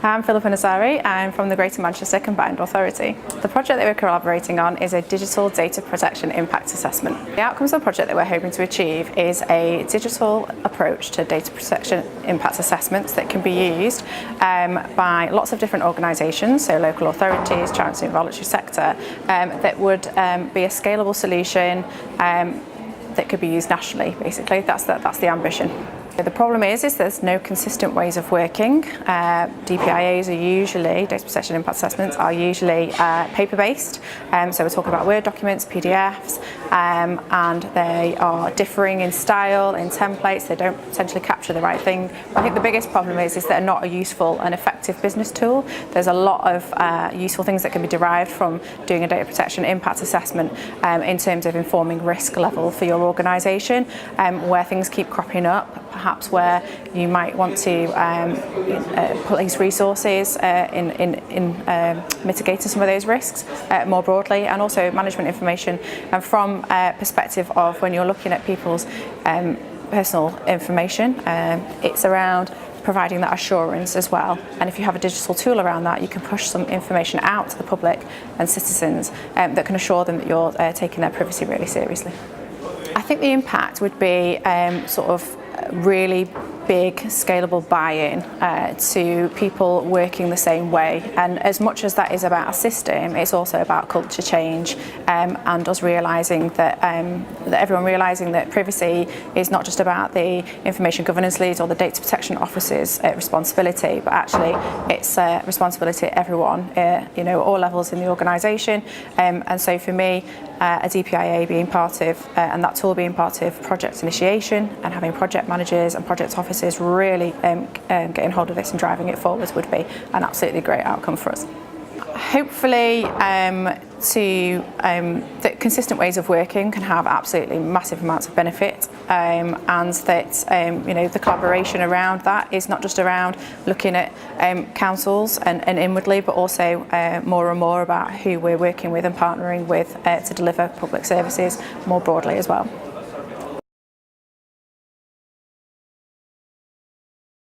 I'm Philippa Nazari. I'm from the Greater Manchester Combined Authority. The project that we're collaborating on is a digital data protection impact assessment. The outcomes of the project that we're hoping to achieve is a digital approach to data protection impact assessments that can be used by lots of different organisations, so local authorities, charity and voluntary sector, that would be a scalable solution that could be used nationally, basically. That's the ambition. The problem is there's no consistent ways of working. DPIAs are usually, data protection impact assessments, are usually paper-based. So we're talking about Word documents, PDFs, and they are differing in style, in templates. They don't potentially capture the right thing. I think the biggest problem is they're not a useful and effective business tool. There's a lot of useful things that can be derived from doing a data protection impact assessment in terms of informing risk level for your organisation, where things keep cropping up, perhaps where you might want to place resources in mitigating some of those risks more broadly, and also management information. And from a perspective of when you're looking at people's personal information, it's around providing that assurance as well. And if you have a digital tool around that, you can push some information out to the public and citizens that can assure them that you're taking their privacy really seriously. I think the impact would be sort of really big scalable buy-in to people working the same way, and as much as that is about a system, it's also about culture change and us realising that everyone realising that privacy is not just about the information governance leads or the data protection officer's responsibility, but actually it's a responsibility of everyone, all levels in the organisation. And so for me, a DPIA being part of and that tool being part of project initiation and having project managers and project officers really getting hold of this and driving it forwards would be an absolutely great outcome for us. Hopefully that consistent ways of working can have absolutely massive amounts of benefit, and that the collaboration around that is not just around looking at councils and inwardly, but also more and more about who we're working with and partnering with to deliver public services more broadly as well.